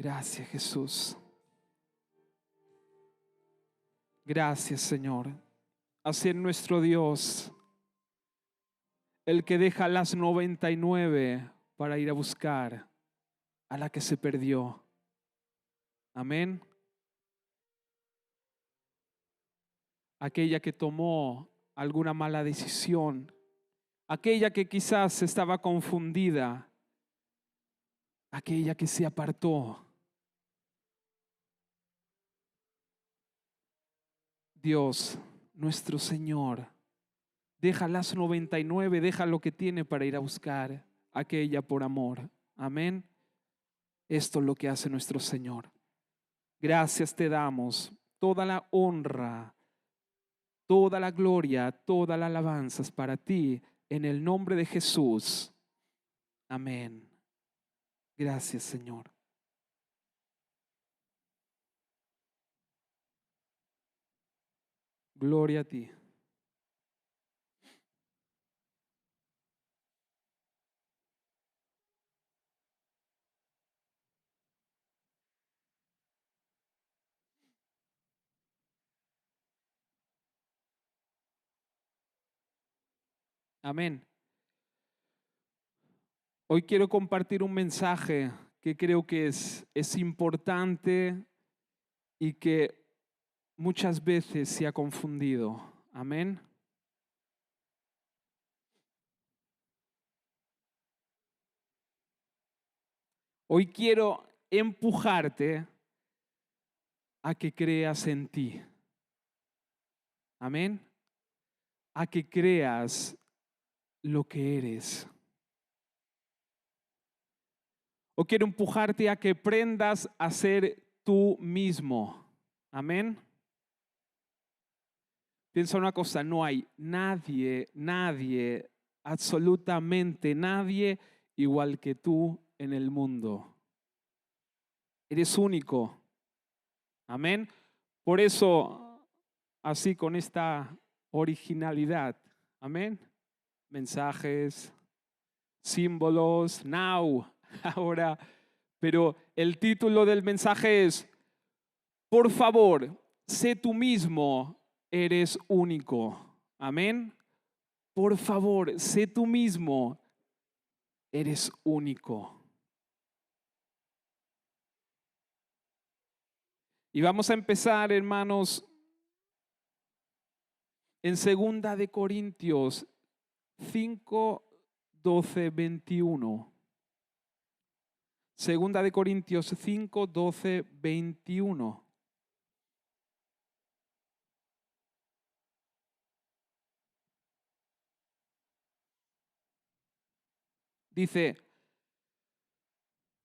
Gracias, Jesús. Gracias, Señor. Así es nuestro Dios, el que deja las 99 para ir a buscar a la que se perdió. Amén. Aquella que tomó alguna mala decisión, aquella que quizás estaba confundida, aquella que se apartó. Dios, nuestro Señor, deja las 99, deja lo que tiene para ir a buscar aquella por amor. Amén. Esto es lo que hace nuestro Señor. Gracias te damos, toda la honra, toda la gloria, toda la alabanza es para ti, en el nombre de Jesús. Amén. Gracias, Señor. Gloria a ti. Amén. Hoy quiero compartir un mensaje que creo que es importante y que muchas veces se ha confundido. Amén. Hoy quiero empujarte a que creas en ti. Amén. A que creas lo que eres. O quiero empujarte a que aprendas a ser tú mismo. Amén. Piensa una cosa, no hay nadie, absolutamente nadie igual que tú en el mundo. Eres único. Amén. Por eso, así con esta originalidad. Amén. Mensajes, símbolos, now, ahora. Pero el título del mensaje es: por favor, sé tú mismo, eres único. Amén. Por favor, sé tú mismo, eres único. Y vamos a empezar, hermanos, en 2 de Corintios 5, 12, 21. 2 de Corintios 5, 12, 21. Dice: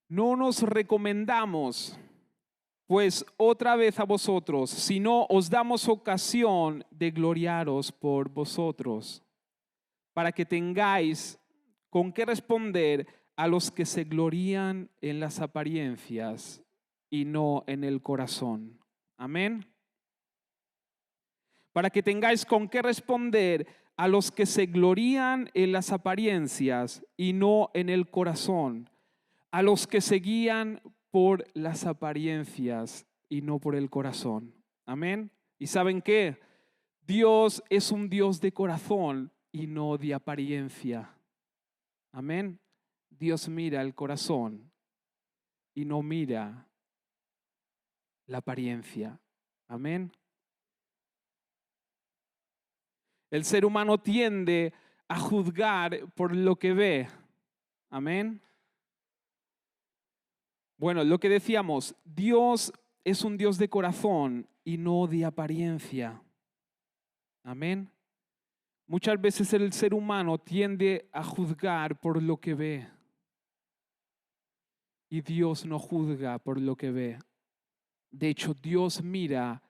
no nos recomendamos pues otra vez a vosotros, sino os damos ocasión de gloriaros por vosotros, para que tengáis con qué responder a los que se glorían en las apariencias y no en el corazón. Amén. Para que tengáis con qué responder a los que se glorían en las apariencias y no en el corazón, a los que se guían por las apariencias y no por el corazón. Amén. ¿Y saben qué? Dios es un Dios de corazón y no de apariencia. Amén. Dios mira el corazón y no mira la apariencia. Amén. El ser humano tiende a juzgar por lo que ve. Amén. Bueno, lo que decíamos, Dios es un Dios de corazón y no de apariencia. Amén. Muchas veces el ser humano tiende a juzgar por lo que ve. Y Dios no juzga por lo que ve. De hecho, Dios mira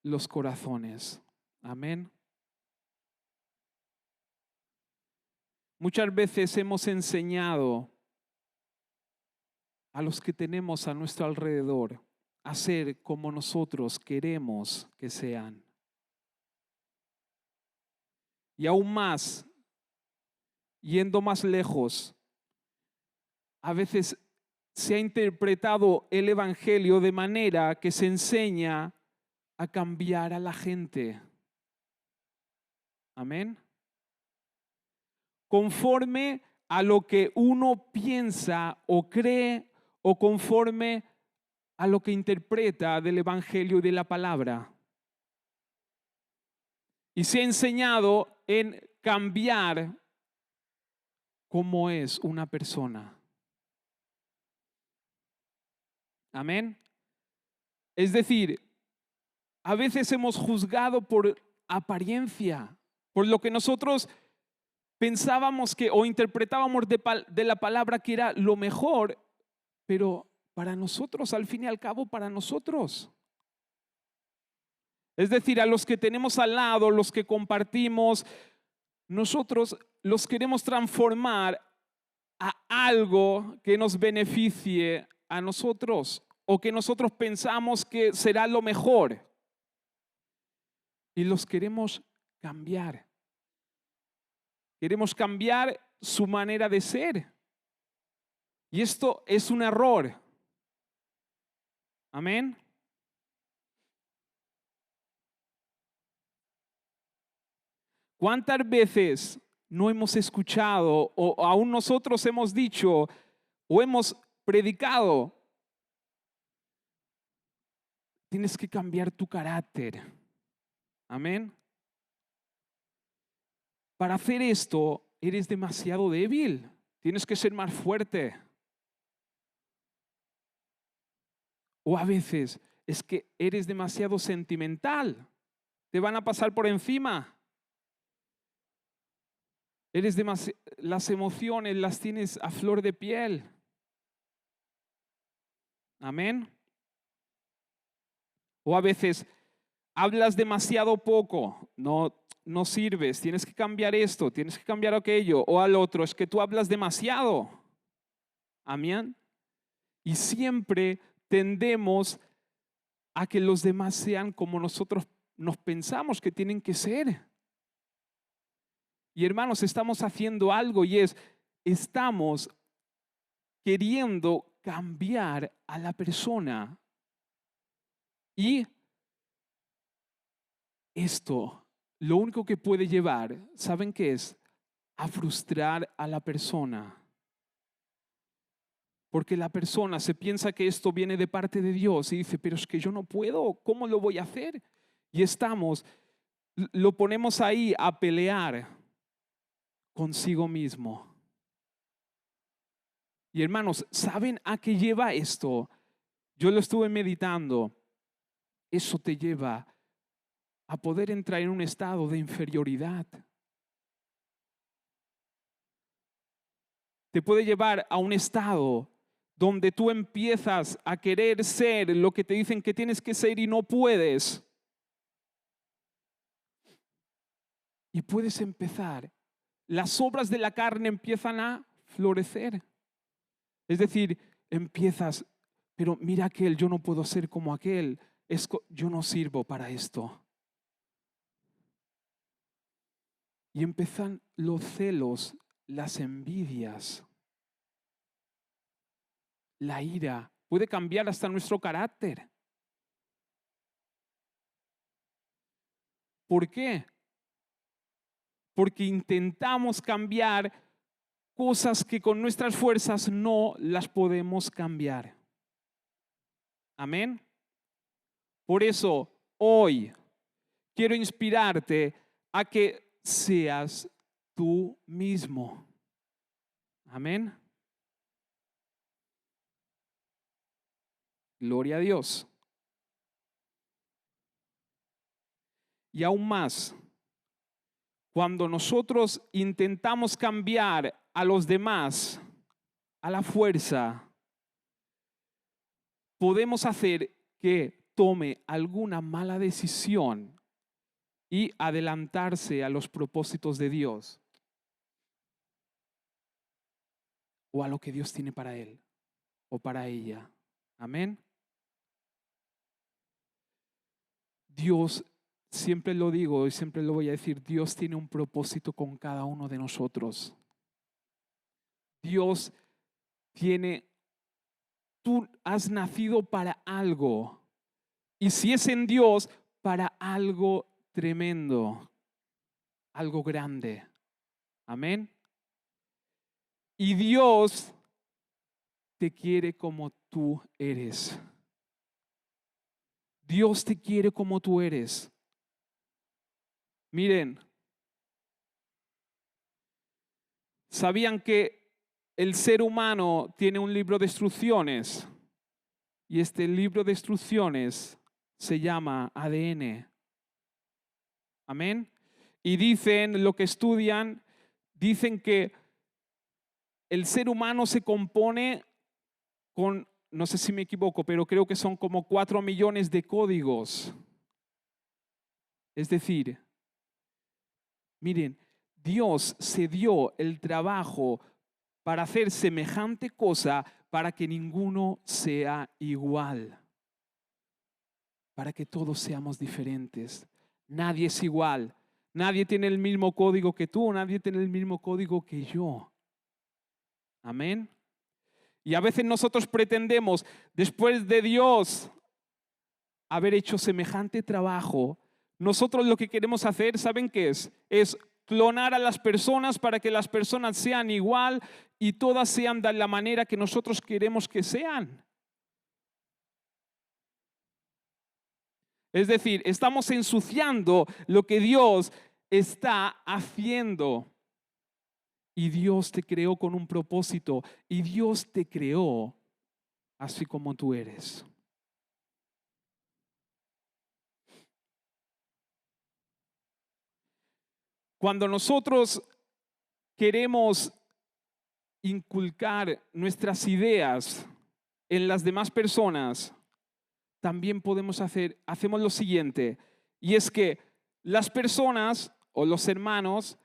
los corazones. Amén. Muchas veces hemos enseñado a los que tenemos a nuestro alrededor a ser como nosotros queremos que sean. Y aún más, yendo más lejos, a veces se ha interpretado el evangelio de manera que se enseña a cambiar a la gente. Amén. Conforme a lo que uno piensa o cree o conforme a lo que interpreta del evangelio y de la palabra. Y se ha enseñado en cambiar cómo es una persona. Amén. Es decir, a veces hemos juzgado por apariencia, por lo que nosotros pensábamos que o interpretábamos de la palabra que era lo mejor, pero para nosotros, al fin y al cabo, para nosotros. Es decir, a los que tenemos al lado, los que compartimos, nosotros los queremos transformar a algo que nos beneficie a nosotros o que nosotros pensamos que será lo mejor. Y los queremos cambiar. Queremos cambiar su manera de ser. Y esto es un error. Amén. ¿Cuántas veces no hemos escuchado o aún nosotros hemos dicho o hemos predicado? Tienes que cambiar tu carácter. Amén. Para hacer esto, eres demasiado débil. Tienes que ser más fuerte. O a veces es que eres demasiado sentimental. Te van a pasar por encima. Las emociones las tienes a flor de piel. Amén. O a veces hablas demasiado poco, no sirves, tienes que cambiar esto, tienes que cambiar aquello. O al otro, es que tú hablas demasiado. Amén. Y siempre tendemos a que los demás sean como nosotros nos pensamos que tienen que ser. Y hermanos, estamos haciendo algo y estamos queriendo cambiar a la persona. Y esto, lo único que puede llevar, ¿saben qué es? A frustrar a la persona. Porque la persona se piensa que esto viene de parte de Dios y dice, pero es que yo no puedo, ¿cómo lo voy a hacer? Y lo ponemos ahí a pelear consigo mismo. Y hermanos, ¿saben a qué lleva esto? Yo lo estuve meditando. Eso te lleva a poder entrar en un estado de inferioridad. Te puede llevar a un estado donde tú empiezas a querer ser lo que te dicen que tienes que ser y no puedes. Y puedes empezar. Las obras de la carne empiezan a florecer. Es decir, empiezas, pero mira aquel, yo no puedo ser como aquel. Yo no sirvo para esto. Y empiezan los celos, las envidias, la ira. Puede cambiar hasta nuestro carácter. ¿Por qué? Porque intentamos cambiar cosas que con nuestras fuerzas no las podemos cambiar. Amén. Por eso hoy quiero inspirarte a que seas tú mismo. Amén. Gloria a Dios. Y aún más, cuando nosotros intentamos cambiar a los demás a la fuerza, podemos hacer que tome alguna mala decisión y adelantarse a los propósitos de Dios o a lo que Dios tiene para él o para ella. Amén. Dios, siempre lo digo y siempre lo voy a decir, Dios tiene un propósito con cada uno de nosotros. Dios tiene tú has nacido para algo. Y si es en Dios, para algo tremendo, algo grande. Amén. Y Dios te quiere como tú eres. Dios te quiere como tú eres. Miren, ¿sabían que el ser humano tiene un libro de instrucciones? Y este libro de instrucciones se llama ADN. Amén. Y dicen, lo que estudian, dicen que el ser humano se compone con, no sé si me equivoco, pero creo que son como 4 millones de códigos. Es decir, miren, Dios se dio el trabajo para hacer semejante cosa para que ninguno sea igual, para que todos seamos diferentes. Nadie es igual, nadie tiene el mismo código que tú, nadie tiene el mismo código que yo. Amén. Y a veces nosotros pretendemos, después de Dios haber hecho semejante trabajo, nosotros lo que queremos hacer, ¿saben qué es? Es clonar a las personas para que las personas sean igual y todas sean de la manera que nosotros queremos que sean. Es decir, estamos ensuciando lo que Dios está haciendo. Y Dios te creó con un propósito. Y Dios te creó así como tú eres. Cuando nosotros queremos inculcar nuestras ideas en las demás personas, también hacemos lo siguiente, y es que las personas o los hermanos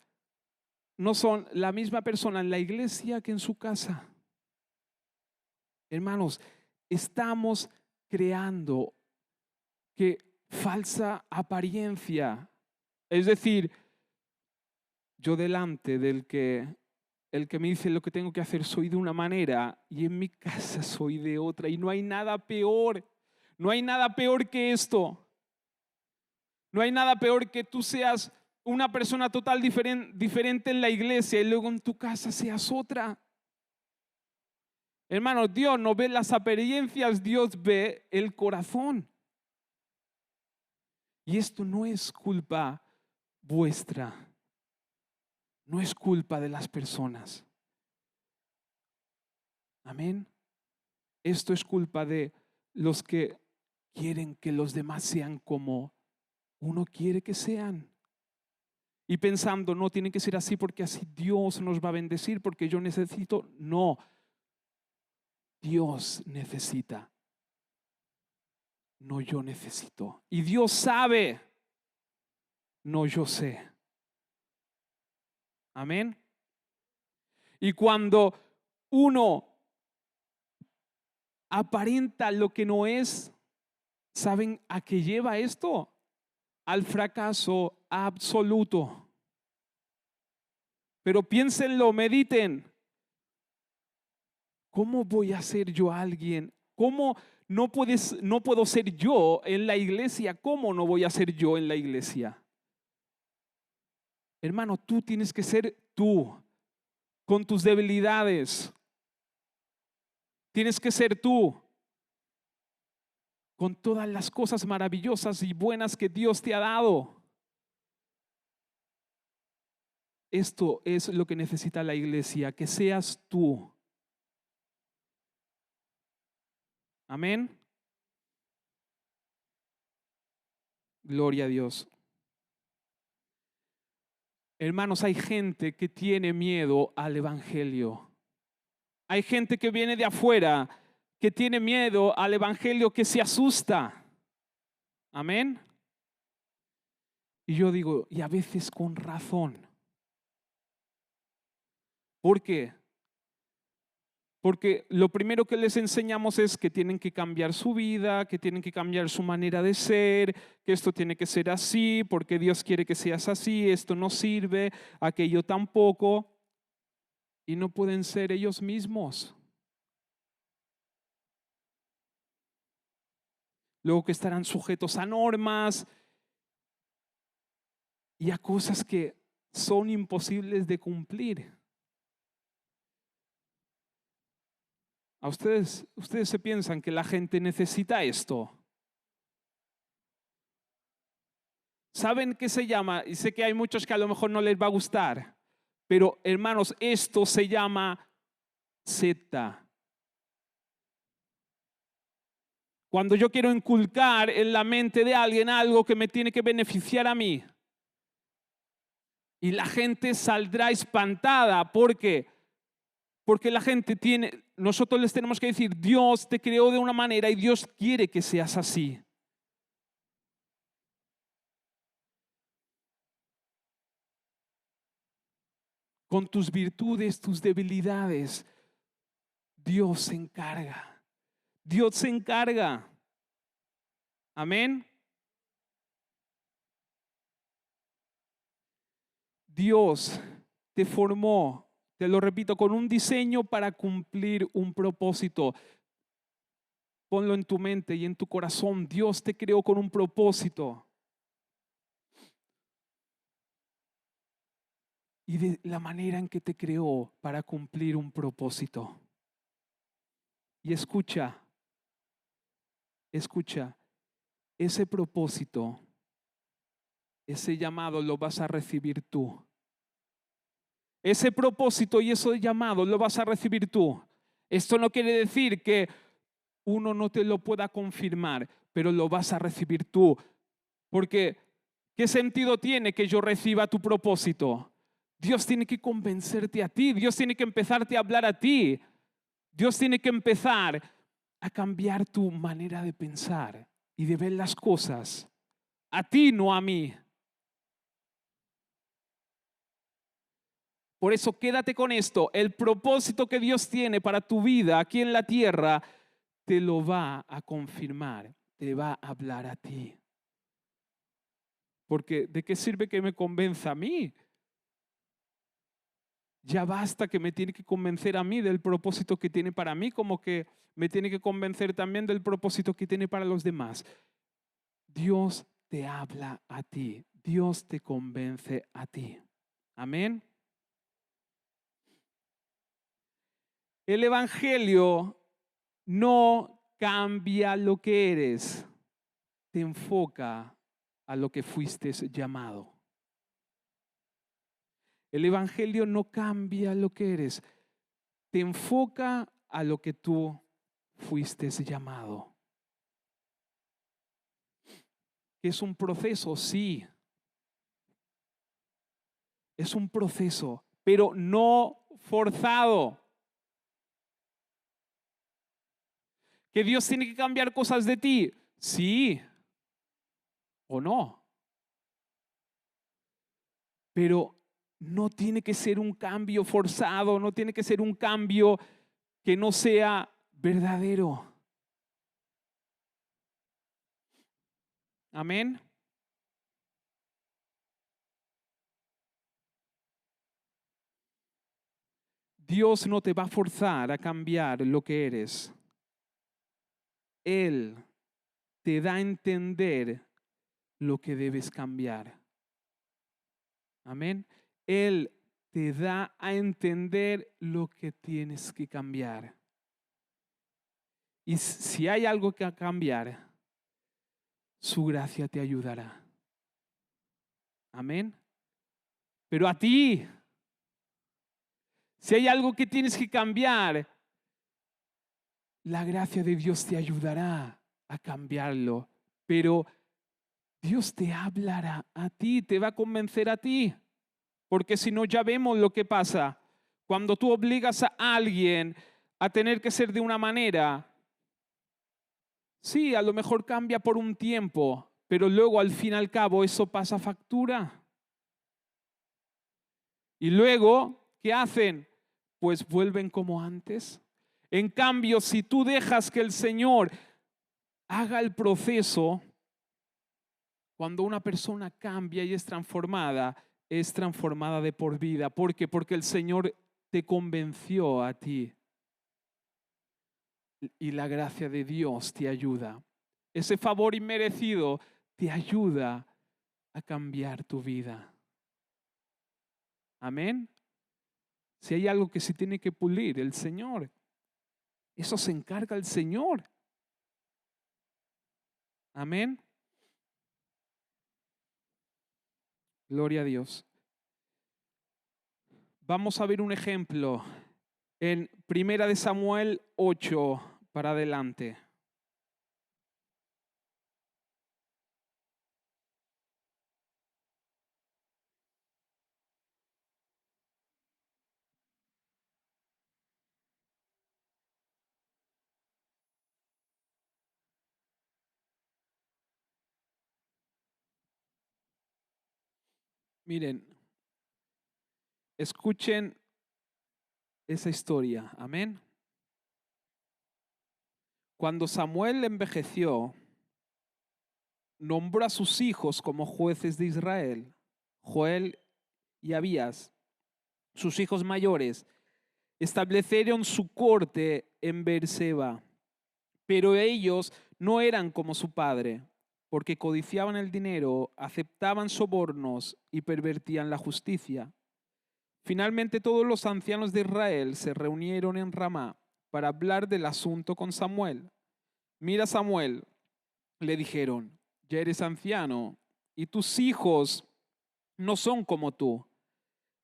no son la misma persona en la iglesia que en su casa. Hermanos, estamos creando falsa apariencia. Es decir, yo delante el que me dice lo que tengo que hacer soy de una manera y en mi casa soy de otra. Y no hay nada peor. No hay nada peor que esto. No hay nada peor que tú seas una persona total diferente en la iglesia y luego en tu casa seas otra. Hermano, Dios no ve las apariencias, Dios ve el corazón. Y esto no es culpa vuestra. No es culpa de las personas. Amén. Esto es culpa de los que quieren que los demás sean como uno quiere que sean. Y pensando, no, tiene que ser así porque así Dios nos va a bendecir, porque yo necesito. No, Dios necesita. No, yo necesito. Y Dios sabe. No, yo sé. Amén. Y cuando uno aparenta lo que no es, ¿saben a qué lleva esto? Al fracaso absoluto. Pero piénsenlo, mediten. ¿Cómo voy a ser yo alguien? ¿Cómo no puedo ser yo en la iglesia? ¿Cómo no voy a ser yo en la iglesia? Hermano, tú tienes que ser tú, con tus debilidades. Tienes que ser tú, con todas las cosas maravillosas y buenas que Dios te ha dado. Esto es lo que necesita la iglesia, que seas tú. Amén. Gloria a Dios. Hermanos, hay gente que tiene miedo al evangelio. Hay gente que viene de afuera, que tiene miedo al evangelio, que se asusta. Amén. Y yo digo, y a veces con razón. ¿Por qué? Porque lo primero que les enseñamos es que tienen que cambiar su vida, que tienen que cambiar su manera de ser, que esto tiene que ser así, porque Dios quiere que seas así, esto no sirve, aquello tampoco. Y no pueden ser ellos mismos. luego que estarán sujetos a normas y a cosas que son imposibles de cumplir. ¿A ustedes se piensan que la gente necesita esto? ¿Saben qué se llama? Y sé que hay muchos que a lo mejor no les va a gustar, pero hermanos, esto se llama secta. Cuando yo quiero inculcar en la mente de alguien algo que me tiene que beneficiar a mí, y la gente saldrá espantada porque la gente nosotros les tenemos que decir, Dios te creó de una manera y Dios quiere que seas así. Con tus virtudes, tus debilidades, Dios se encarga. Dios se encarga. Amén. Dios te formó, te lo repito, con un diseño para cumplir un propósito. Ponlo en tu mente y en tu corazón. Dios te creó con un propósito. Y de la manera en que te creó para cumplir un propósito. Y escucha, ese propósito, ese llamado lo vas a recibir tú. Ese propósito y ese llamado lo vas a recibir tú. Esto no quiere decir que uno no te lo pueda confirmar, pero lo vas a recibir tú. Porque, ¿qué sentido tiene que yo reciba tu propósito? Dios tiene que convencerte a ti, Dios tiene que empezarte a hablar a ti, Dios tiene que empezar a cambiar tu manera de pensar y de ver las cosas. A ti, no a mí. Por eso quédate con esto. El propósito que Dios tiene para tu vida aquí en la tierra te lo va a confirmar, te va a hablar a ti. Porque ¿de qué sirve que me convenza a mí? Ya basta que me tiene que convencer a mí del propósito que tiene para mí, como que me tiene que convencer también del propósito que tiene para los demás. Dios te habla a ti, Dios te convence a ti. Amén. El Evangelio no cambia lo que eres, te enfoca a lo que fuiste llamado. El Evangelio no cambia lo que eres, te enfoca a lo que tú fuiste llamado. Es un proceso, sí. Es un proceso, pero no forzado. ¿Que Dios tiene que cambiar cosas de ti? Sí o no. Pero no tiene que ser un cambio forzado, no tiene que ser un cambio que no sea verdadero. Amén. Dios no te va a forzar a cambiar lo que eres. Él te da a entender lo que debes cambiar. Amén. Él te da a entender lo que tienes que cambiar. Y si hay algo que cambiar, su gracia te ayudará. Amén. Pero a ti, si hay algo que tienes que cambiar, la gracia de Dios te ayudará a cambiarlo. Pero Dios te hablará a ti, te va a convencer a ti. Porque si no, ya vemos lo que pasa. Cuando tú obligas a alguien a tener que ser de una manera, sí, a lo mejor cambia por un tiempo, pero luego al fin y al cabo eso pasa factura. Y luego, ¿qué hacen? Pues vuelven como antes. En cambio, si tú dejas que el Señor haga el proceso, cuando una persona cambia y es transformada de por vida. ¿Por qué? Porque el Señor te convenció a ti. Y la gracia de Dios te ayuda. ese favor inmerecido te ayuda a cambiar tu vida. Amén. Si hay algo que se tiene que pulir, el Señor. Eso se encarga el Señor. Amén. Gloria a Dios. Vamos a ver un ejemplo en 1 Samuel 8 para adelante. Miren, escuchen esa historia. Amén. Cuando Samuel envejeció, nombró a sus hijos como jueces de Israel, Joel y Abías, sus hijos mayores. Establecieron su corte en Beerseba, pero ellos no eran como su padre, porque codiciaban el dinero, aceptaban sobornos y pervertían la justicia. Finalmente todos los ancianos de Israel se reunieron en Ramá para hablar del asunto con Samuel. Mira, Samuel, le dijeron, ya eres anciano y tus hijos no son como tú.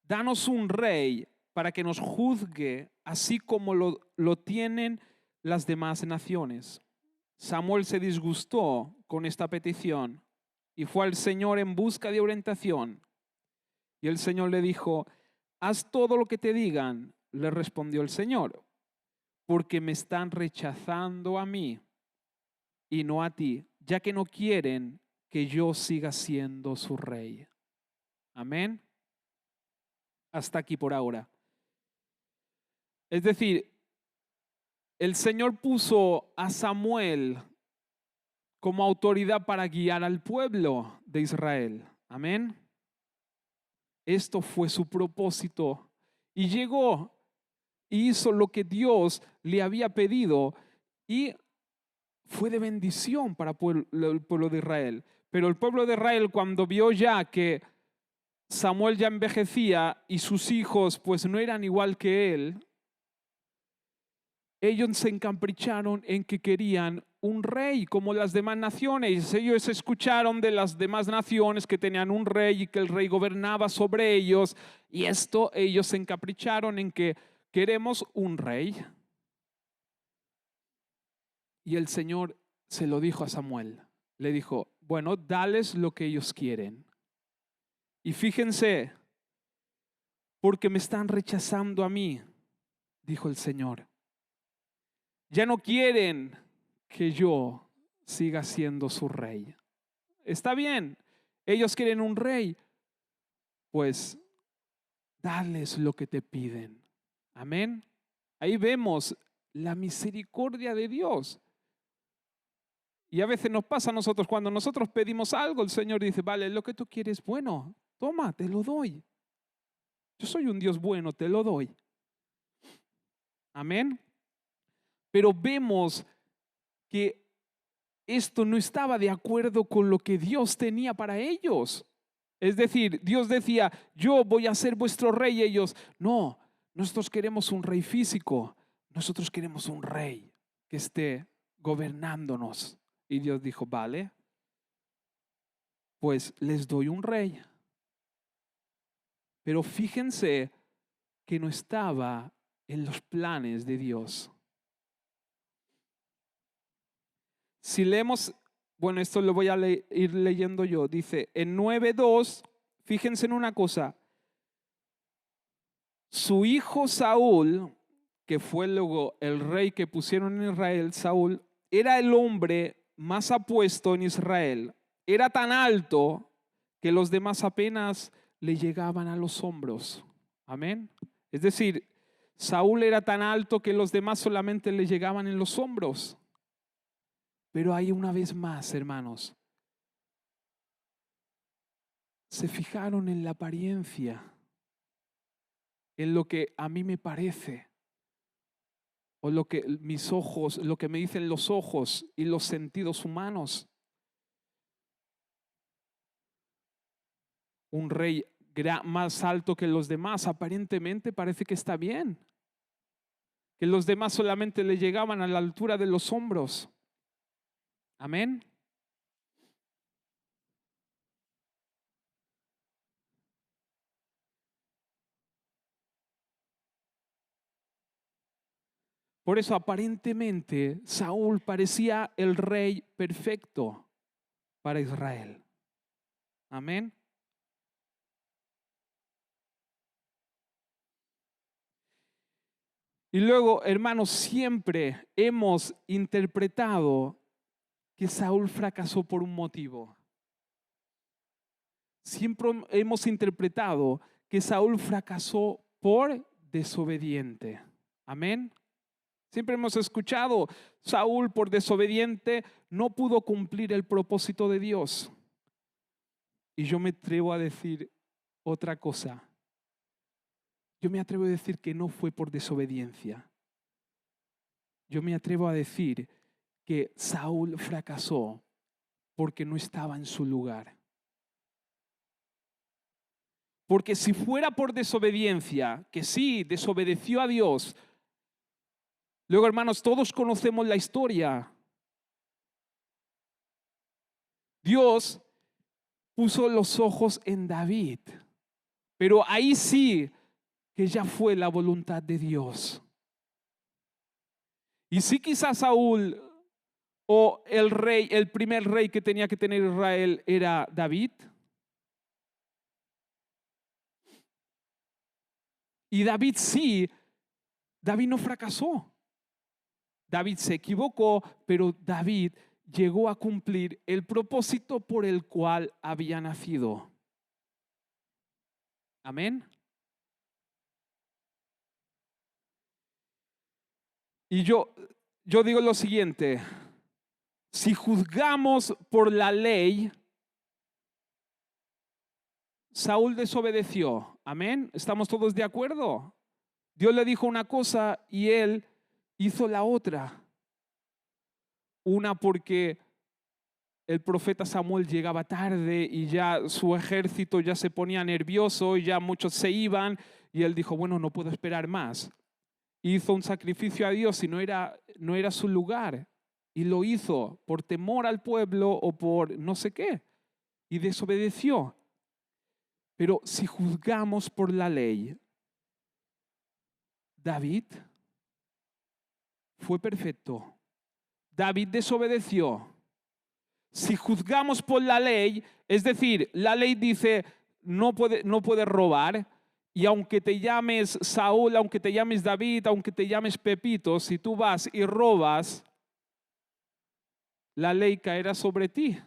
Danos un rey para que nos juzgue así como lo tienen las demás naciones. Samuel se disgustó con esta petición y fue al Señor en busca de orientación. Y el Señor le dijo, haz todo lo que te digan, le respondió el Señor, porque me están rechazando a mí y no a ti, ya que no quieren que yo siga siendo su rey. Amén. Hasta aquí por ahora. Es decir, el Señor puso a Samuel como autoridad para guiar al pueblo de Israel. Amén. Esto fue su propósito. Y llegó y hizo lo que Dios le había pedido. Y fue de bendición para el pueblo de Israel. Pero el pueblo de Israel, cuando vio ya que Samuel ya envejecía y sus hijos pues no eran igual que él, ellos se encapricharon en que querían un rey como las demás naciones. Ellos escucharon de las demás naciones que tenían un rey y que el rey gobernaba sobre ellos. Y ellos se encapricharon en que queremos un rey. Y el Señor se lo dijo a Samuel. Le dijo, bueno, dales lo que ellos quieren. Y fíjense, porque me están rechazando a mí, dijo el Señor. Ya no quieren que yo siga siendo su rey. Está bien, ellos quieren un rey, pues dales lo que te piden. Amén. Ahí vemos la misericordia de Dios. Y a veces nos pasa a nosotros, cuando nosotros pedimos algo, el Señor dice, vale, lo que tú quieres, bueno, toma, te lo doy. Yo soy un Dios bueno, te lo doy. Amén. Pero vemos que esto no estaba de acuerdo con lo que Dios tenía para ellos. Es decir, Dios decía, yo voy a ser vuestro rey. Y ellos, no, nosotros queremos un rey físico. Nosotros queremos un rey que esté gobernándonos. Y Dios dijo, vale, pues les doy un rey. Pero fíjense que no estaba en los planes de Dios. Si leemos, bueno, esto lo voy a ir leyendo yo, dice en 9:2, fíjense en una cosa, su hijo Saúl, que fue luego el rey que pusieron en Israel, Saúl, era el hombre más apuesto en Israel, era tan alto que los demás apenas le llegaban a los hombros. Amén. Es decir, Saúl era tan alto que los demás solamente le llegaban en los hombros. Pero ahí una vez más, hermanos, se fijaron en la apariencia, en lo que a mí me parece, o lo que mis ojos, lo que me dicen los ojos y los sentidos humanos. Un rey más alto que los demás, aparentemente parece que está bien, que los demás solamente le llegaban a la altura de los hombros. Amén. Por eso aparentemente Saúl parecía el rey perfecto para Israel. Amén. Y luego, hermanos, siempre hemos interpretado que Saúl fracasó por un motivo. Siempre hemos interpretado que Saúl fracasó por desobediente. Amén. Siempre hemos escuchado, Saúl por desobediente no pudo cumplir el propósito de Dios. Y yo me atrevo a decir otra cosa. Yo me atrevo a decir que no fue por desobediencia. Yo me atrevo a decir que Saúl fracasó porque no estaba en su lugar. Porque si fuera por desobediencia, que sí, desobedeció a Dios. Luego, hermanos, todos conocemos la historia. Dios puso los ojos en David, pero ahí sí que ya fue la voluntad de Dios. Y sí, quizás Saúl o el rey, el primer rey que tenía que tener Israel era David. Y David sí, David no fracasó. David se equivocó, pero David llegó a cumplir el propósito por el cual había nacido. Amén. Y yo digo lo siguiente, si juzgamos por la ley, Saúl desobedeció. Amén. ¿Estamos todos de acuerdo? Dios le dijo una cosa y él hizo la otra. Una porque el profeta Samuel llegaba tarde y ya su ejército ya se ponía nervioso y ya muchos se iban y él dijo, bueno, no puedo esperar más. Hizo un sacrificio a Dios y no era su lugar. Y lo hizo por temor al pueblo o por no sé qué. Y desobedeció. Pero si juzgamos por la ley, David fue perfecto. David desobedeció. Si juzgamos por la ley, es decir, la ley dice no puedes robar, y aunque te llames Saúl, aunque te llames David, aunque te llames Pepito, si tú vas y robas, la ley caerá sobre ti.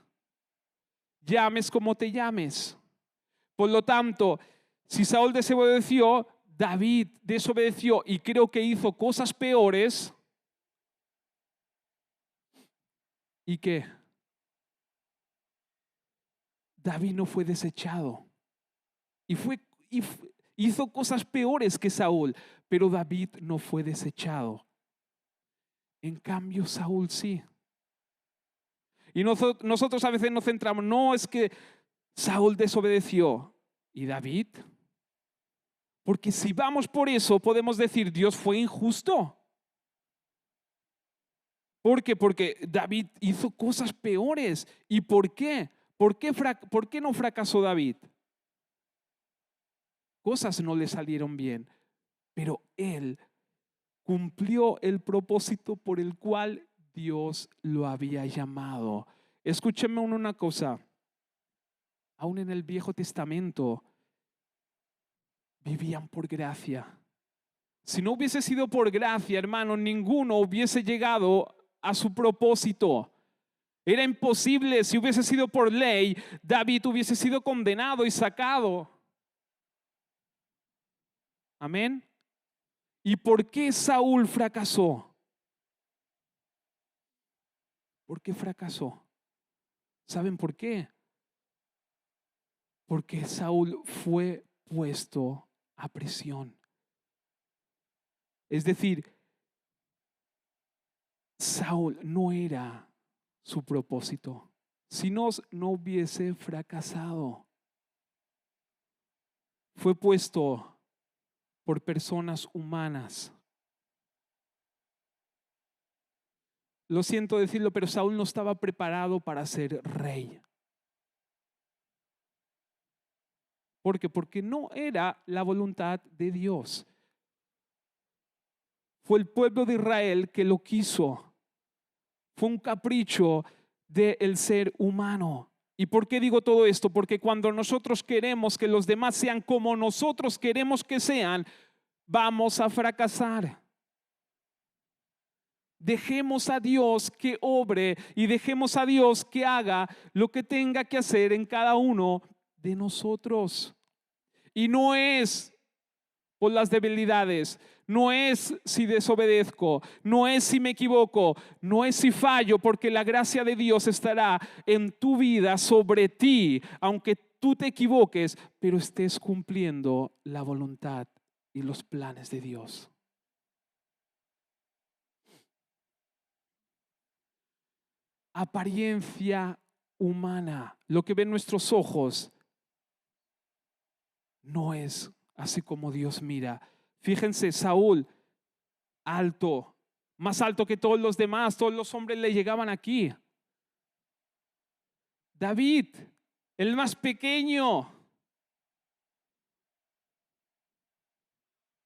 Llames como te llames. Por lo tanto, si Saúl desobedeció, David desobedeció y creo que hizo cosas peores. ¿Y qué? David no fue desechado. Hizo cosas peores que Saúl, pero David no fue desechado. En cambio, Saúl sí. Y nosotros a veces nos centramos, no es que Saúl desobedeció y David. Porque si vamos por eso, podemos decir, Dios fue injusto. ¿Por qué? Porque David hizo cosas peores. ¿Y por qué? ¿Por qué no fracasó David? Cosas no le salieron bien, pero él cumplió el propósito por el cual Dios lo había llamado. Escúcheme una cosa, aún en el Viejo Testamento vivían por gracia. Si no hubiese sido por gracia, hermano, ninguno hubiese llegado a su propósito. Era imposible, si hubiese sido por ley, David hubiese sido condenado y sacado. Amén. ¿Y por qué Saúl fracasó? ¿Por qué fracasó? ¿Saben por qué? Porque Saúl fue puesto a presión. Es decir, Saúl no era su propósito, si no, no hubiese fracasado. Fue puesto por personas humanas. Lo siento decirlo, pero Saúl no estaba preparado para ser rey. ¿Por qué? Porque no era la voluntad de Dios. Fue el pueblo de Israel que lo quiso. Fue un capricho del ser humano. ¿Y por qué digo todo esto? Porque cuando nosotros queremos que los demás sean como nosotros queremos que sean, vamos a fracasar. Dejemos a Dios que obre y dejemos a Dios que haga lo que tenga que hacer en cada uno de nosotros. Y no es por las debilidades, no es si desobedezco, no es si me equivoco, no es si fallo, porque la gracia de Dios estará en tu vida sobre ti, aunque tú te equivoques, pero estés cumpliendo la voluntad y los planes de Dios. Apariencia humana, lo que ven nuestros ojos, no es así como Dios mira. Fíjense, Saúl, alto, más alto que todos los demás, todos los hombres le llegaban aquí. David, el más pequeño,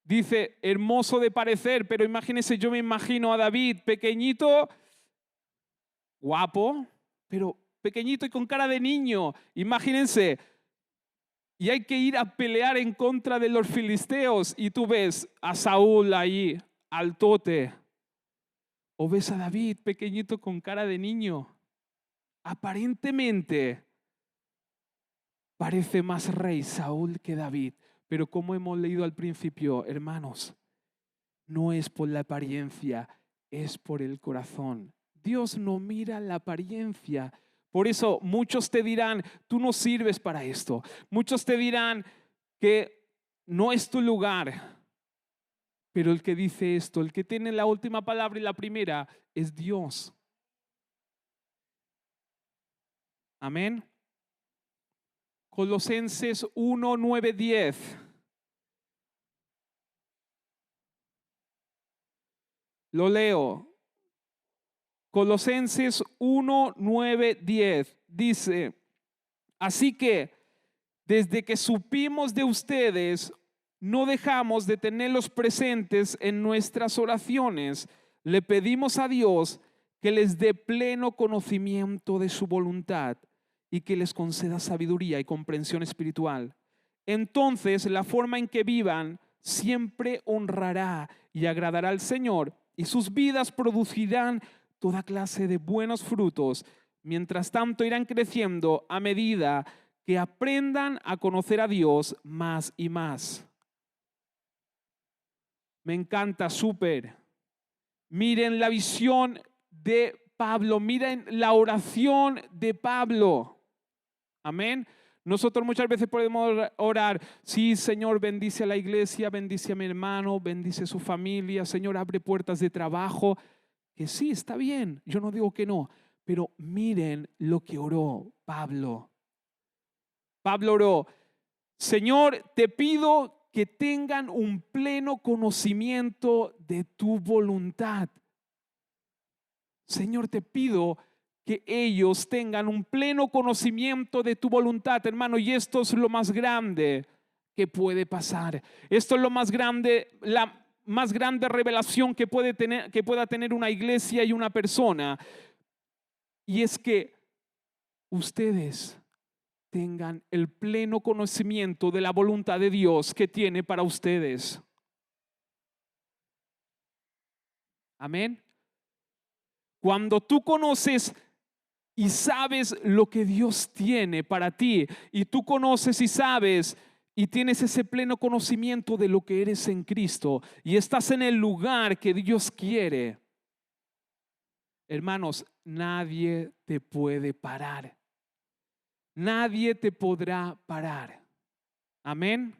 dice, hermoso de parecer, pero imagínense, yo me imagino a David pequeñito, guapo, pero pequeñito y con cara de niño. Imagínense, y hay que ir a pelear en contra de los filisteos y tú ves a Saúl ahí, altote, o ves a David pequeñito con cara de niño. Aparentemente parece más rey Saúl que David, pero como hemos leído al principio, hermanos, no es por la apariencia, es por el corazón. Dios no mira la apariencia. Por eso muchos te dirán, tú no sirves para esto. Muchos te dirán que no es tu lugar. Pero el que dice esto, el que tiene la última palabra y la primera, es Dios. Amén. Colosenses 1, 9, 10. Lo leo. Colosenses 1, 9, 10. Dice, así que desde que supimos de ustedes, no dejamos de tenerlos presentes en nuestras oraciones. Le pedimos a Dios que les dé pleno conocimiento de su voluntad y que les conceda sabiduría y comprensión espiritual. Entonces, la forma en que vivan siempre honrará y agradará al Señor, y sus vidas producirán toda clase de buenos frutos. Mientras tanto, irán creciendo a medida que aprendan a conocer a Dios más y más. Me encanta, súper. Miren la visión de Pablo, miren la oración de Pablo. Amén. Nosotros muchas veces podemos orar, sí, Señor, bendice a la iglesia, bendice a mi hermano, bendice a su familia, Señor, abre puertas de trabajo. Que sí, está bien, yo no digo que no, pero miren lo que oró Pablo. Pablo oró, Señor, te pido que tengan un pleno conocimiento de tu voluntad. Señor, te pido que ellos tengan un pleno conocimiento de tu voluntad, hermano, y esto es lo más grande que puede pasar. Esto es lo más grande, la más grande revelación que pueda tener una iglesia y una persona. Y es que ustedes tengan el pleno conocimiento de la voluntad de Dios que tiene para ustedes. Amén. Cuando tú conoces y sabes lo que Dios tiene para ti, y tú conoces y sabes y tienes ese pleno conocimiento de lo que eres en Cristo y estás en el lugar que Dios quiere, hermanos, nadie te puede parar. Nadie te podrá parar. Amén.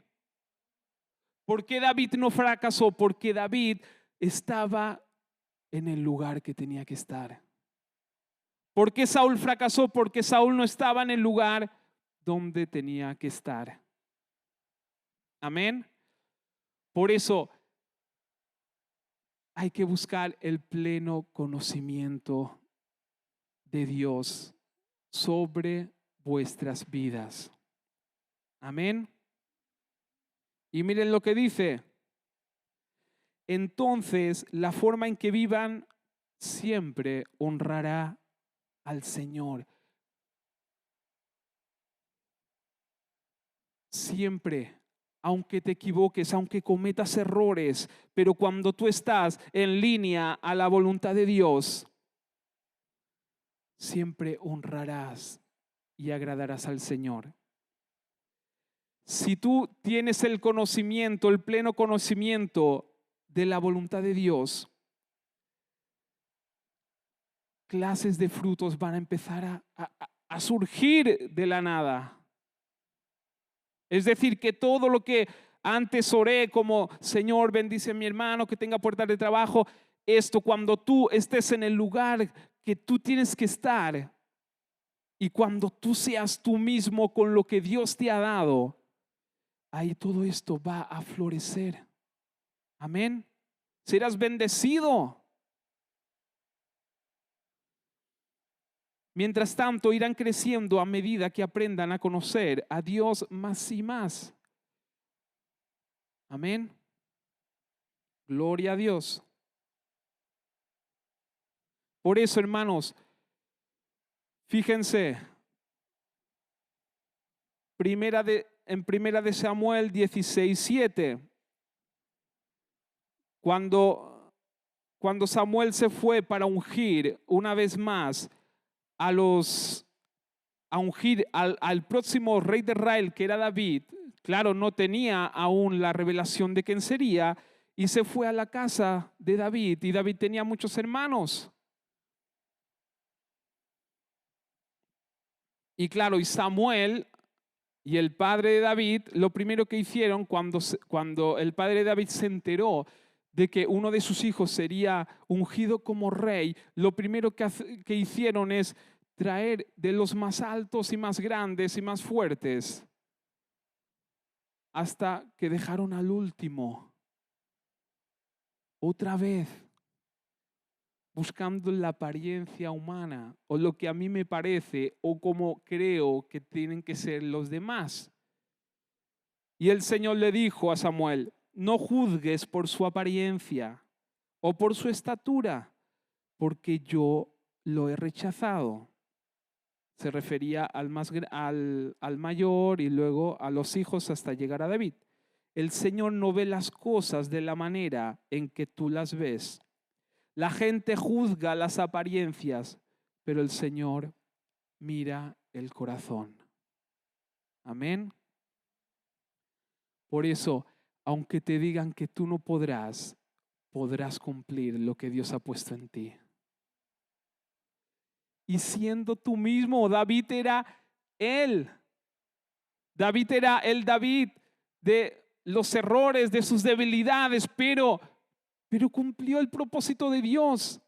¿Por qué David no fracasó? Porque David estaba en el lugar que tenía que estar. ¿Por qué Saúl fracasó? Porque Saúl no estaba en el lugar donde tenía que estar. Amén. Por eso hay que buscar el pleno conocimiento de Dios sobre vuestras vidas. Amén. Y miren lo que dice. Entonces, la forma en que vivan siempre honrará al Señor. Siempre, aunque te equivoques, aunque cometas errores, pero cuando tú estás en línea a la voluntad de Dios, siempre honrarás y agradarás al Señor. Si tú tienes el conocimiento, el pleno conocimiento de la voluntad de Dios, clases de frutos van a empezar a surgir de la nada. Es decir, que todo lo que antes oré como Señor, bendice a mi hermano, que tenga puertas de trabajo, esto cuando tú estés en el lugar que tú tienes que estar y cuando tú seas tú mismo con lo que Dios te ha dado, ahí todo esto va a florecer. Amén. Serás bendecido. Mientras tanto, irán creciendo a medida que aprendan a conocer a Dios más y más. Amén. Gloria a Dios. Por eso, hermanos, fíjense, en primera de Samuel 16:7, cuando Samuel se fue para ungir una vez más a ungir al próximo rey de Israel, que era David, claro, no tenía aún la revelación de quién sería, y se fue a la casa de David, y David tenía muchos hermanos. Y claro, y Samuel y el padre de David, lo primero que hicieron cuando el padre de David se enteró de que uno de sus hijos sería ungido como rey, lo primero que hicieron es traer de los más altos y más grandes y más fuertes, hasta que dejaron al último. Otra vez, buscando la apariencia humana o lo que a mí me parece o como creo que tienen que ser los demás. Y el Señor le dijo a Samuel: no juzgues por su apariencia o por su estatura, porque yo lo he rechazado. Se refería al mayor y luego a los hijos hasta llegar a David. El Señor no ve las cosas de la manera en que tú las ves. La gente juzga las apariencias, pero el Señor mira el corazón. Amén. Por eso, aunque te digan que tú no podrás cumplir lo que Dios ha puesto en ti. Y siendo tú mismo, David era él. David era el David de los errores, de sus debilidades, pero cumplió el propósito de Dios.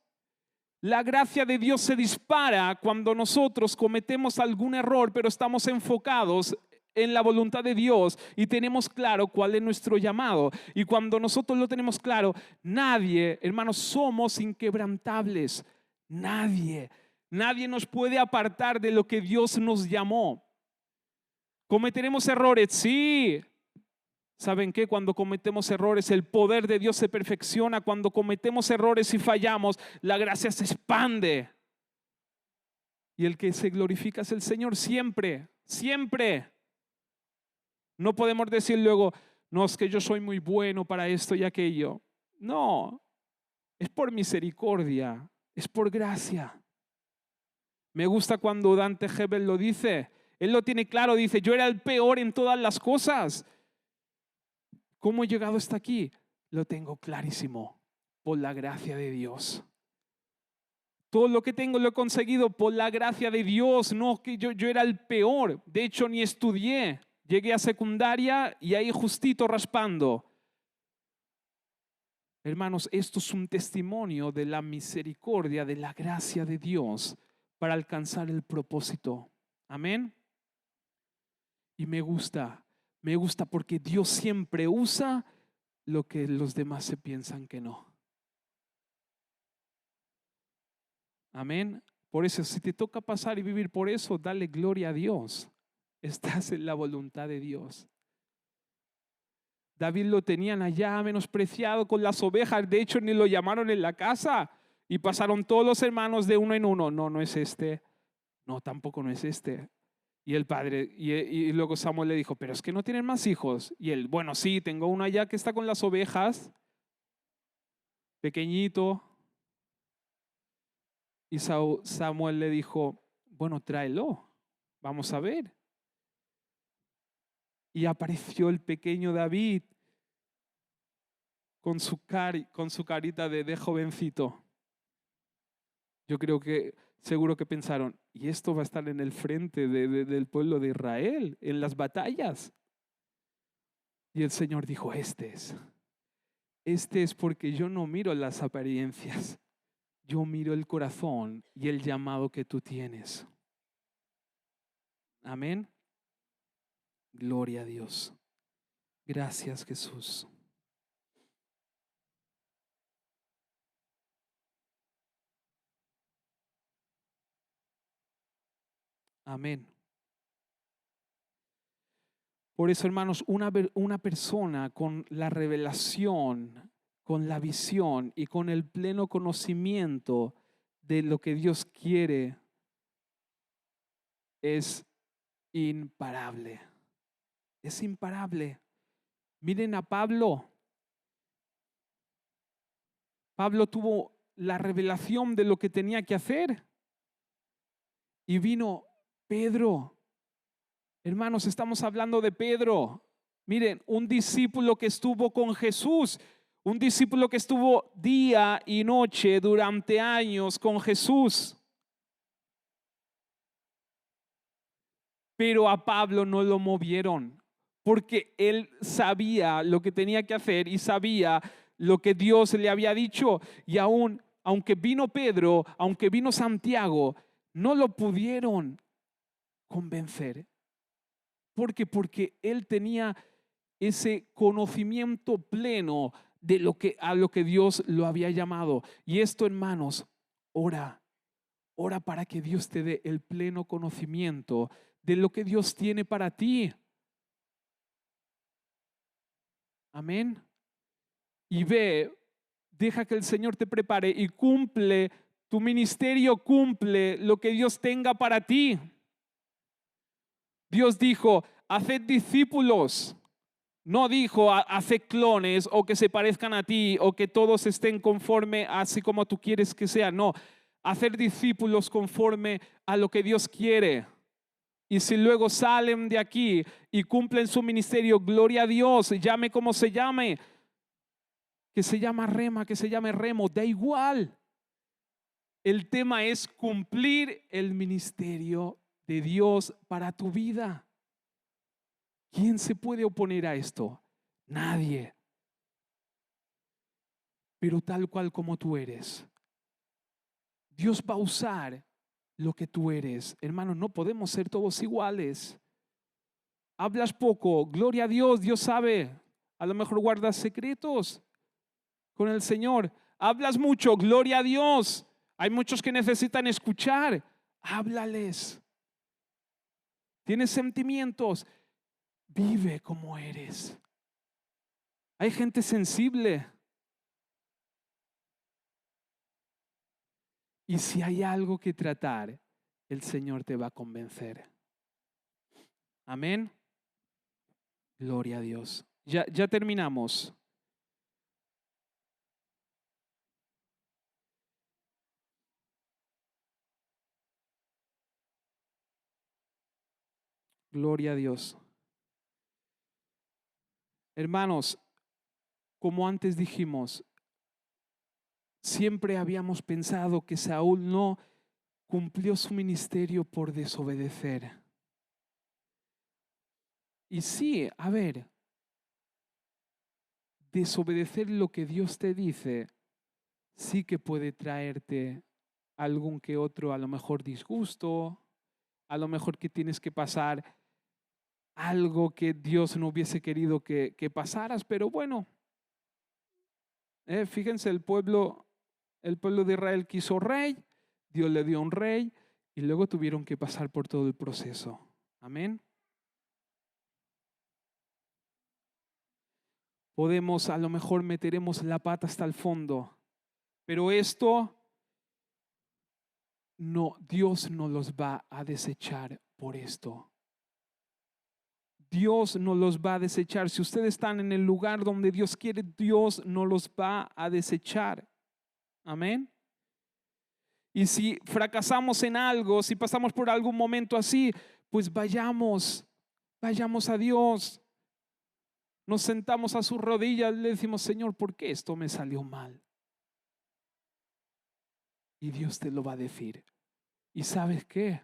La gracia de Dios se dispara cuando nosotros cometemos algún error, pero estamos enfocados en la voluntad de Dios y tenemos claro cuál es nuestro llamado. Y cuando nosotros lo tenemos claro, nadie, hermanos, somos inquebrantables. Nadie nos puede apartar de lo que Dios nos llamó. ¿Cometeremos errores? Sí. ¿Saben qué? Cuando cometemos errores, el poder de Dios se perfecciona. Cuando cometemos errores y fallamos, la gracia se expande. Y el que se glorifica es el Señor siempre, siempre. No podemos decir luego, no, es que yo soy muy bueno para esto y aquello. No, es por misericordia, es por gracia. Me gusta cuando Dante Gebel lo dice. Él lo tiene claro, dice, yo era el peor en todas las cosas. ¿Cómo he llegado hasta aquí? Lo tengo clarísimo, por la gracia de Dios. Todo lo que tengo lo he conseguido por la gracia de Dios, no que yo era el peor. De hecho, ni estudié. Llegué a secundaria y ahí justito raspando. Hermanos, esto es un testimonio de la misericordia, de la gracia de Dios para alcanzar el propósito. Amén. Y me gusta porque Dios siempre usa lo que los demás se piensan que no. Amén. Por eso, si te toca pasar y vivir por eso, dale gloria a Dios. Estás en la voluntad de Dios. David lo tenían allá menospreciado con las ovejas. De hecho, ni lo llamaron en la casa. Y pasaron todos los hermanos de uno en uno. No, no es este. No, tampoco no es este. Y el padre, y luego Samuel le dijo, pero es que no tienen más hijos. Y él, bueno, sí, tengo uno allá que está con las ovejas, pequeñito. Y Samuel le dijo, bueno, tráelo, vamos a ver. Y apareció el pequeño David con su carita de jovencito. Yo creo que seguro que pensaron, y esto va a estar en el frente del pueblo de Israel, en las batallas. Y el Señor dijo, este es porque yo no miro las apariencias, yo miro el corazón y el llamado que tú tienes. Amén. Gloria a Dios. Gracias, Jesús. Amén. Por eso, hermanos, una persona con la revelación, con la visión y con el pleno conocimiento de lo que Dios quiere es imparable. Es imparable. Miren a Pablo. Pablo tuvo la revelación de lo que tenía que hacer. Y vino Pedro. Hermanos, estamos hablando de Pedro. Miren, un discípulo que estuvo con Jesús, un discípulo que estuvo día y noche durante años con Jesús. Pero a Pablo no lo movieron porque él sabía lo que tenía que hacer y sabía lo que Dios le había dicho. Y aún, aunque vino Pedro, aunque vino Santiago, no lo pudieron convencer. ¿Por qué? Porque él tenía ese conocimiento pleno de a lo que Dios lo había llamado. Y esto, hermanos, ora para que Dios te dé el pleno conocimiento de lo que Dios tiene para ti. Amén. Y deja que el Señor te prepare y cumple tu ministerio, cumple lo que Dios tenga para ti. Dios dijo, haced discípulos. No dijo, haced clones o que se parezcan a ti o que todos estén conforme así como tú quieres que sea. No, hacer discípulos conforme a lo que Dios quiere. Y si luego salen de aquí y cumplen su ministerio, gloria a Dios, llame como se llame, que se llama Rema, que se llame Remo, da igual. El tema es cumplir el ministerio de Dios para tu vida. ¿Quién se puede oponer a esto? Nadie. Pero tal cual como tú eres, Dios va a usar lo que tú eres. Hermano, no podemos ser todos iguales. Hablas poco, gloria a Dios, Dios sabe. A lo mejor guardas secretos con el Señor. Hablas mucho, gloria a Dios. Hay muchos que necesitan escuchar. Háblales. Tienes sentimientos, vive como eres. Hay gente sensible. Y si hay algo que tratar, el Señor te va a convencer. Amén. Gloria a Dios. Ya terminamos. Gloria a Dios. Hermanos, como antes dijimos, siempre habíamos pensado que Saúl no cumplió su ministerio por desobedecer. Y sí, a ver, desobedecer lo que Dios te dice sí que puede traerte algún que otro, a lo mejor disgusto, a lo mejor que tienes que pasar algo que Dios no hubiese querido que pasaras, pero bueno, fíjense, el pueblo de Israel quiso rey, Dios le dio un rey y luego tuvieron que pasar por todo el proceso. Amén. Podemos, a lo mejor meteremos la pata hasta el fondo, pero esto no, Dios no los va a desechar por esto. Dios no los va a desechar. Si ustedes están en el lugar donde Dios quiere, Dios no los va a desechar. Amén. Y si fracasamos en algo, si pasamos por algún momento así, pues vayamos a Dios. Nos sentamos a sus rodillas y le decimos, Señor, ¿por qué esto me salió mal? Y Dios te lo va a decir. ¿Y sabes qué?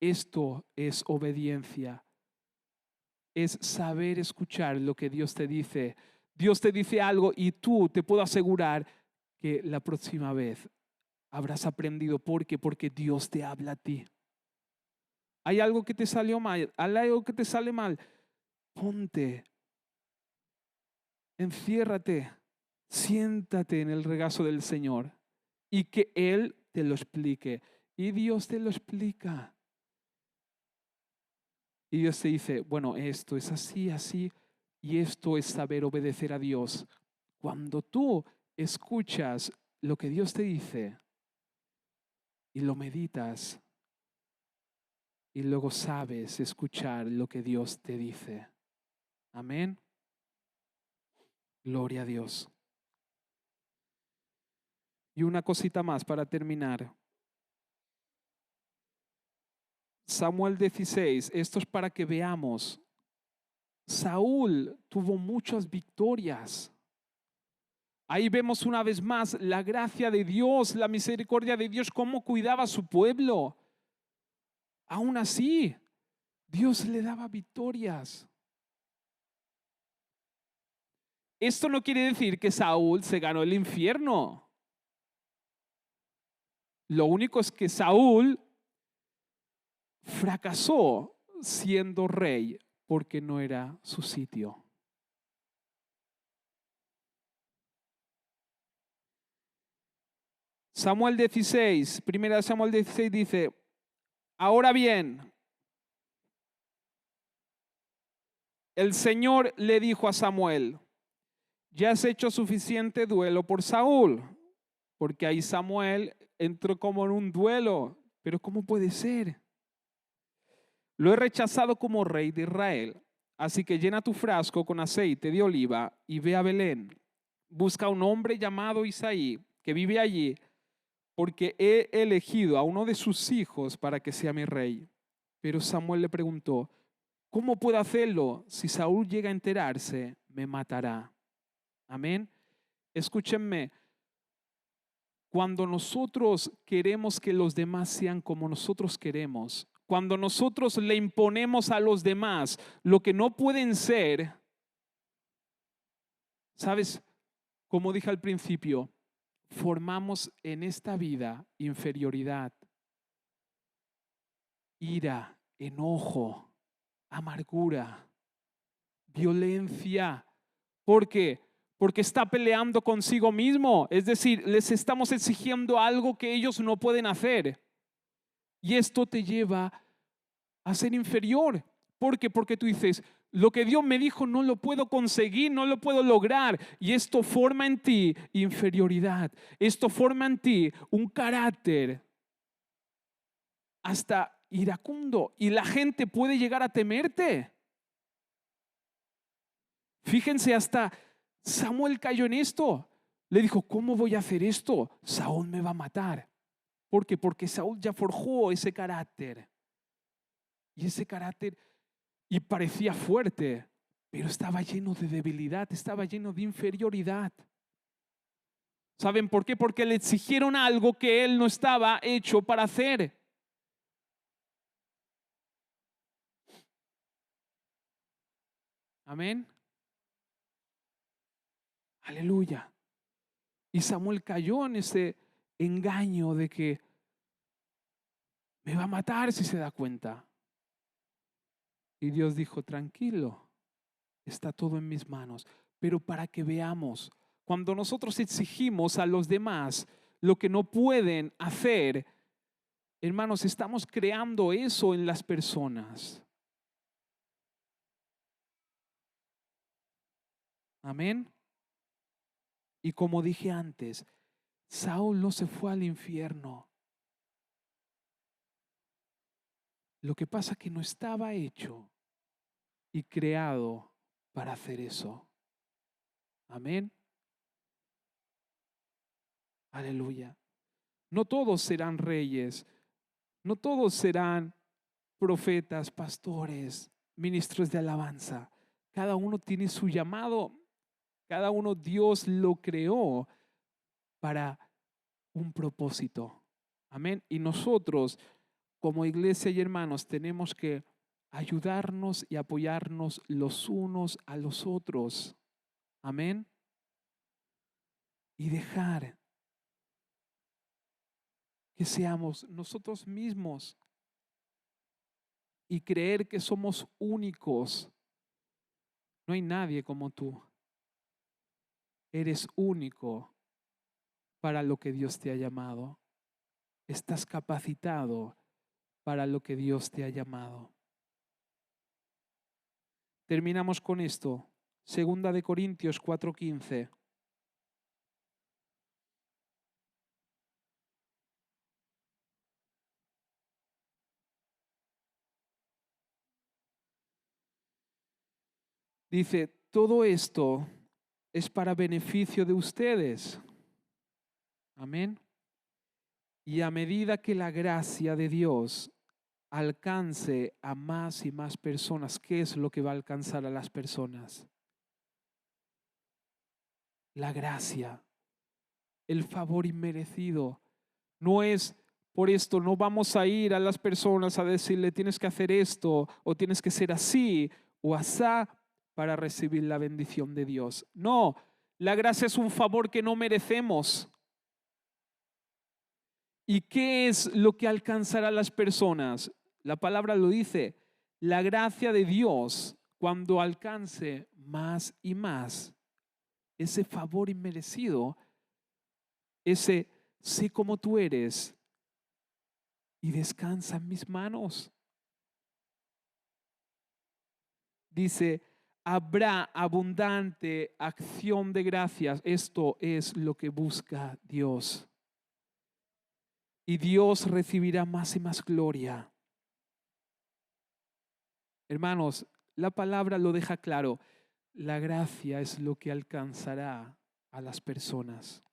Esto es obediencia. Es saber escuchar lo que Dios te dice. Dios te dice algo y tú te puedo asegurar que la próxima vez habrás aprendido. ¿Por qué? Porque Dios te habla a ti. Hay algo que te salió mal, hay algo que te sale mal. Ponte, enciérrate, siéntate en el regazo del Señor y que Él te lo explique. Y Dios te lo explica. Y Dios te dice, bueno, esto es así, así, y esto es saber obedecer a Dios. Cuando tú escuchas lo que Dios te dice y lo meditas, y luego sabes escuchar lo que Dios te dice. Amén. Gloria a Dios. Y una cosita más para terminar. Samuel 16, esto es para que veamos. Saúl tuvo muchas victorias. Ahí vemos una vez más la gracia de Dios, la misericordia de Dios, cómo cuidaba a su pueblo. Aún así, Dios le daba victorias. Esto no quiere decir que Saúl se ganó el infierno. Lo único es que Saúl fracasó siendo rey porque no era su sitio. Samuel 16, primera Samuel 16 dice, ahora bien, el Señor le dijo a Samuel, ya has hecho suficiente duelo por Saúl, porque ahí Samuel entró como en un duelo, pero ¿cómo puede ser? Lo he rechazado como rey de Israel, así que llena tu frasco con aceite de oliva y ve a Belén. Busca a un hombre llamado Isaí que vive allí, porque he elegido a uno de sus hijos para que sea mi rey. Pero Samuel le preguntó, ¿cómo puedo hacerlo? Si Saúl llega a enterarse, me matará. Amén. Escúchenme, cuando nosotros queremos que los demás sean como nosotros queremos, cuando nosotros le imponemos a los demás lo que no pueden ser, ¿sabes? Como dije al principio, formamos en esta vida inferioridad, ira, enojo, amargura, violencia. ¿Por qué? Porque está peleando consigo mismo. Es decir, les estamos exigiendo algo que ellos no pueden hacer. Y esto te lleva a ser inferior. ¿Por qué? Porque tú dices, lo que Dios me dijo no lo puedo conseguir, no lo puedo lograr. Y esto forma en ti inferioridad. Esto forma en ti un carácter hasta iracundo. Y la gente puede llegar a temerte. Fíjense, hasta Samuel cayó en esto. Le dijo, ¿cómo voy a hacer esto? Saúl me va a matar. ¿Por qué? Porque Saúl ya forjó ese carácter. Y ese carácter, y parecía fuerte, pero estaba lleno de debilidad, estaba lleno de inferioridad. ¿Saben por qué? Porque le exigieron algo que él no estaba hecho para hacer. Amén. Aleluya. Y Samuel cayó en ese engaño de que me va a matar si se da cuenta. Y Dios dijo, tranquilo, está todo en mis manos. Pero para que veamos, cuando nosotros exigimos a los demás lo que no pueden hacer, hermanos, estamos creando eso en las personas. Amén. Y como dije antes, Saúl no se fue al infierno. Lo que pasa es que no estaba hecho y creado para hacer eso. Amén. Aleluya. No todos serán reyes, no todos serán profetas, pastores, ministros de alabanza. Cada uno tiene su llamado, cada uno Dios lo creó para un propósito. Amén. Y nosotros, como iglesia y hermanos, tenemos que ayudarnos y apoyarnos los unos a los otros. Amén. Y dejar que seamos nosotros mismos y creer que somos únicos. No hay nadie como tú. Eres único para lo que Dios te ha llamado. Estás capacitado para lo que Dios te ha llamado. Terminamos con esto. Segunda de Corintios 4:15. Dice, todo esto es para beneficio de ustedes. Amén. Y a medida que la gracia de Dios alcance a más y más personas, ¿qué es lo que va a alcanzar a las personas? La gracia, el favor inmerecido. No es por esto, no vamos a ir a las personas a decirle tienes que hacer esto o tienes que ser así o asá para recibir la bendición de Dios. No, la gracia es un favor que no merecemos. ¿Y qué es lo que alcanzará a las personas? La palabra lo dice, la gracia de Dios cuando alcance más y más ese favor inmerecido, ese sé como tú eres y descansa en mis manos. Dice, habrá abundante acción de gracias. Esto es lo que busca Dios. Y Dios recibirá más y más gloria. Hermanos, la palabra lo deja claro. La gracia es lo que alcanzará a las personas.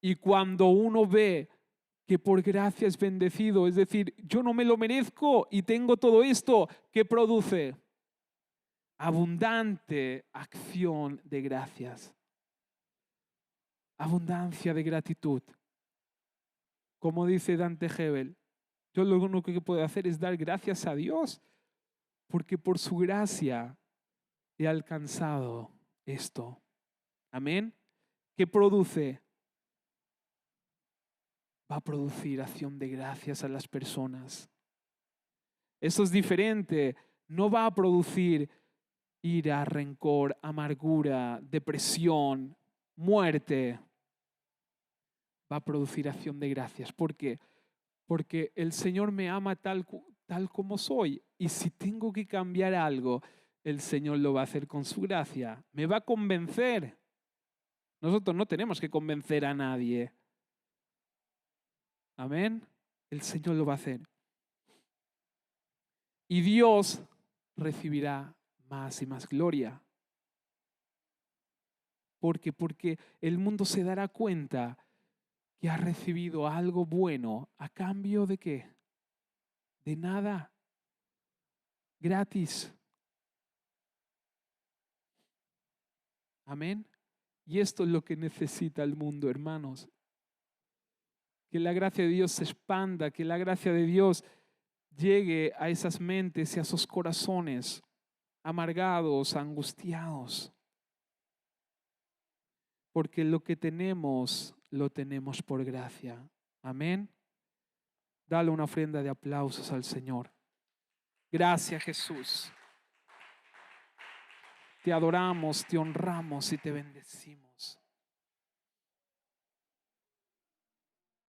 Y cuando uno ve que por gracia es bendecido, es decir, yo no me lo merezco y tengo todo esto, ¿qué produce? Abundante acción de gracias. Abundancia de gratitud. Como dice Dante Gebel, yo lo único que puedo hacer es dar gracias a Dios porque por su gracia he alcanzado esto. Amén. ¿Qué produce? Va a producir acción de gracias a las personas. Eso es diferente. No va a producir ira, rencor, amargura, depresión, muerte. Va a producir acción de gracias. ¿Por qué? Porque el Señor me ama tal como soy. Y si tengo que cambiar algo, el Señor lo va a hacer con su gracia. Me va a convencer. Nosotros no tenemos que convencer a nadie. Amén. El Señor lo va a hacer. Y Dios recibirá más y más gloria. ¿Por qué? Porque el mundo se dará cuenta que ha recibido algo bueno a cambio de ¿qué? De nada. Gratis. Amén. Y esto es lo que necesita el mundo, hermanos. Que la gracia de Dios se expanda, que la gracia de Dios llegue a esas mentes y a esos corazones amargados, angustiados. porque lo que tenemos, lo tenemos por gracia. Amén. Dale una ofrenda de aplausos al Señor. Gracias, Jesús. Te adoramos, te honramos y te bendecimos.